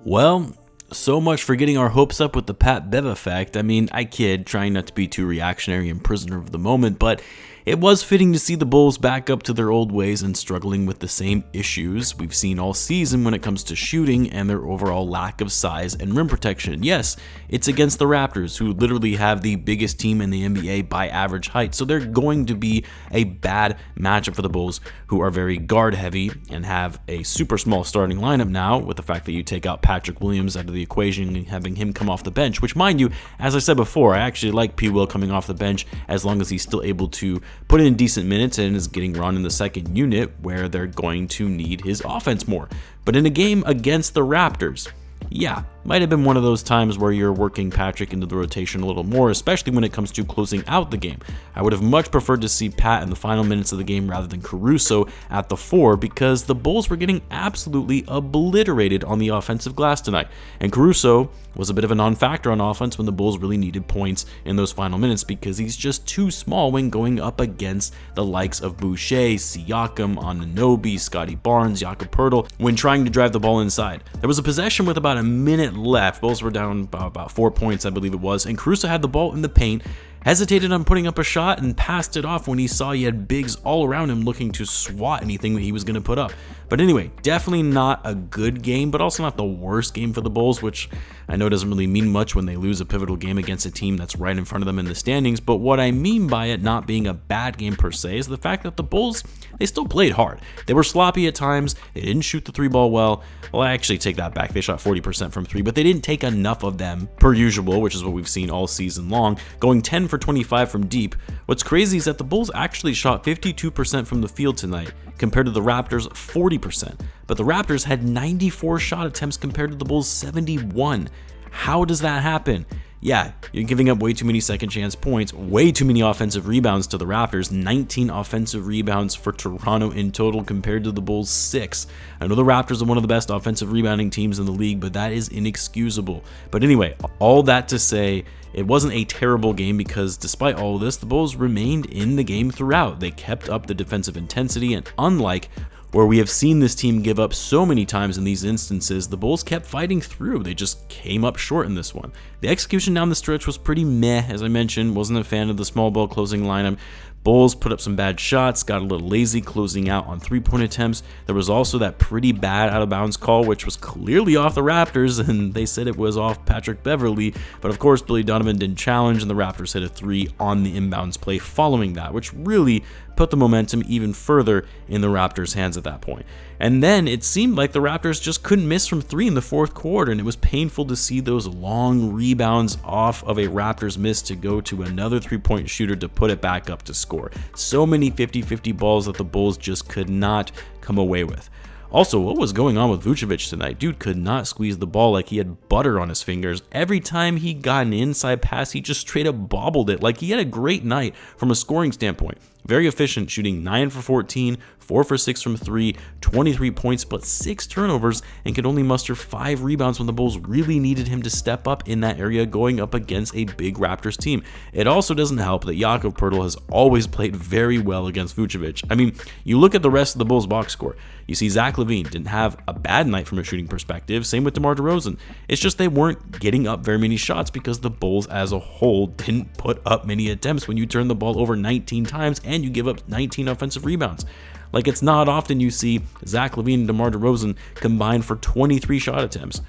Well, so much for getting our hopes up with the Pat Bev effect. I mean, I kid, trying not to be too reactionary and prisoner of the moment, but it was fitting to see the Bulls back up to their old ways and struggling with the same issues we've seen all season when it comes to shooting and their overall lack of size and rim protection. Yes, it's against the Raptors, who literally have the biggest team in the NBA by average height, so they're going to be a bad matchup for the Bulls, who are very guard heavy and have a super small starting lineup now, with the fact that you take out Patrick Williams out of the equation and having him come off the bench, which, mind you, as I said before, I actually like P. Will coming off the bench as long as he's still able to put in decent minutes and is getting run in the second unit where they're going to need his offense more. But in a game against the Raptors, yeah, might have been one of those times where you're working Patrick into the rotation a little more, especially when it comes to closing out the game. I would have much preferred to see Pat in the final minutes of the game rather than Caruso at the 4, because the Bulls were getting absolutely obliterated on the offensive glass tonight. And Caruso was a bit of a non-factor on offense when the Bulls really needed points in those final minutes, because he's just too small when going up against the likes of Boucher, Siakam, Anunoby, Scotty Barnes, Jakob Poeltl when trying to drive the ball inside. There was a possession with about a minute left. Bulls were down about 4 points, I believe it was, and Caruso had the ball in the paint, hesitated on putting up a shot, and passed it off when he saw he had bigs all around him looking to swat anything that he was going to put up. But anyway, definitely not a good game, but also not the worst game for the Bulls, which I know doesn't really mean much when they lose a pivotal game against a team that's right in front of them in the standings. But what I mean by it not being a bad game per se is the fact that the Bulls, they still played hard. They were sloppy at times. They didn't shoot the 3 ball well. Well, I actually take that back. They shot 40% from 3, but they didn't take enough of them per usual, which is what we've seen all season long, going 10 for 25 from deep. What's crazy is that the Bulls actually shot 52% from the field tonight compared to the Raptors' 40%. But the Raptors had 94 shot attempts compared to the Bulls' 71. How does that happen? Yeah, you're giving up way too many second chance points, way too many offensive rebounds to the Raptors, 19 offensive rebounds for Toronto in total compared to the Bulls' 6. I know the Raptors are one of the best offensive rebounding teams in the league, but that is inexcusable. But anyway, all that to say, it wasn't a terrible game because despite all of this, the Bulls remained in the game throughout. They kept up the defensive intensity, and unlike where we have seen this team give up so many times in these instances, the Bulls kept fighting through. They just came up short in this one. The execution down the stretch was pretty meh, as I mentioned. Wasn't a fan of the small ball closing lineup. Bulls put up some bad shots, got a little lazy closing out on 3-point attempts. There was also that pretty bad out of bounds call, which was clearly off the Raptors, and they said it was off Patrick Beverley. But of course, Billy Donovan didn't challenge, and the Raptors hit a 3 on the inbounds play following that, which really put the momentum even further in the Raptors' hands at that point. And then it seemed like the Raptors just couldn't miss from 3 in the fourth quarter, and it was painful to see those long rebounds off of a Raptors miss to go to another 3-point shooter to put it back up to score. So many 50-50 balls that the Bulls just could not come away with. Also, what was going on with Vucevic tonight? Dude could not squeeze the ball like he had butter on his fingers. Every time he got an inside pass, he just straight up bobbled it. Like he had a great night from a scoring standpoint. Very efficient, shooting 9 for 14, 4 for 6 from 3, 23 points, but 6 turnovers, and could only muster 5 rebounds when the Bulls really needed him to step up in that area going up against a big Raptors team. It also doesn't help that Jakob Poeltl has always played very well against Vucevic. I mean, you look at the rest of the Bulls box score. You see Zach Lavine didn't have a bad night from a shooting perspective. Same with DeMar DeRozan. It's just they weren't getting up very many shots because the Bulls as a whole didn't put up many attempts when you turn the ball over 19 times and you give up 19 offensive rebounds. Like, it's not often you see Zach Lavine and DeMar DeRozan combined for 23 shot attempts.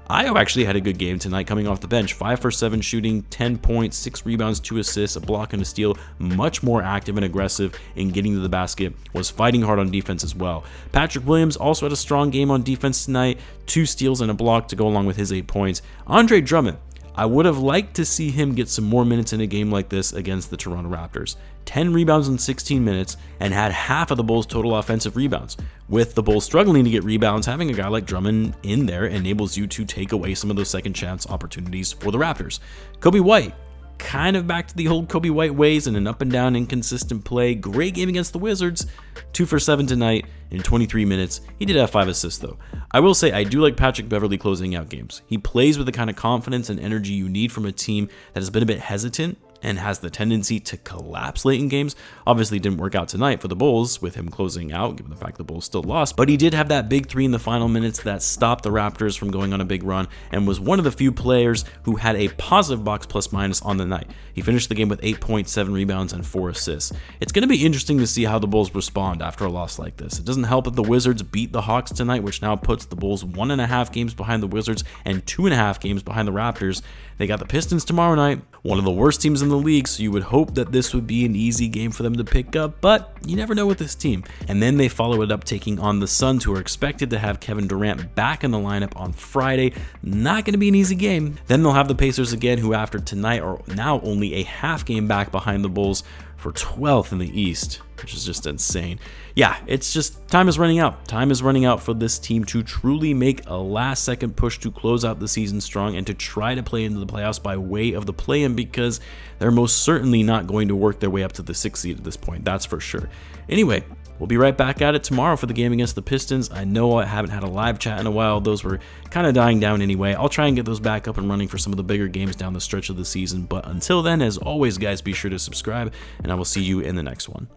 Ayo actually had a good game tonight coming off the bench. 5 for 7 shooting, 10 points, 6 rebounds, 2 assists, a block and a steal. Much more active and aggressive in getting to the basket. Was fighting hard on defense as well. Patrick Williams also had a strong game on defense tonight. 2 steals and a block to go along with his 8 points. Andre Drummond, I would have liked to see him get some more minutes in a game like this against the Toronto Raptors. 10 rebounds in 16 minutes and had half of the Bulls' total offensive rebounds. With the Bulls struggling to get rebounds, having a guy like Drummond in there enables you to take away some of those second chance opportunities for the Raptors. Coby White, kind of back to the old Coby White ways in an up and down inconsistent play. Great game against the Wizards. 2 for 7 tonight in 23 minutes. He did have 5 assists though. I will say I do like Patrick Beverley closing out games. He plays with the kind of confidence and energy you need from a team that has been a bit hesitant and has the tendency to collapse late in games. Obviously didn't work out tonight for the Bulls with him closing out, given the fact the Bulls still lost, but he did have that big three in the final minutes that stopped the Raptors from going on a big run and was one of the few players who had a positive box plus minus on the night. He finished the game with 8.7 rebounds and 4 assists. It's going to be interesting to see how the Bulls respond after a loss like this. It doesn't help that the Wizards beat the Hawks tonight, which now puts the Bulls 1.5 games behind the Wizards and 2.5 games behind the Raptors. They got the Pistons tomorrow night, one of the worst teams in the league, so you would hope that this would be an easy game for them to pick up, but you never know with this team. And then they follow it up taking on the Suns, who are expected to have Kevin Durant back in the lineup on Friday. Not going to be an easy game. Then they'll have the Pacers again, who after tonight are now only a half game back behind the Bulls for 12th in the East, which is just insane. Yeah, it's just time is running out. Time is running out for this team to truly make a last-second push to close out the season strong and to try to play into the playoffs by way of the play-in, because they're most certainly not going to work their way up to the 6th seed at this point, that's for sure. Anyway, we'll be right back at it tomorrow for the game against the Pistons. I know I haven't had a live chat in a while. Those were kind of dying down anyway. I'll try and get those back up and running for some of the bigger games down the stretch of the season. But until then, as always, guys, be sure to subscribe, and I will see you in the next one.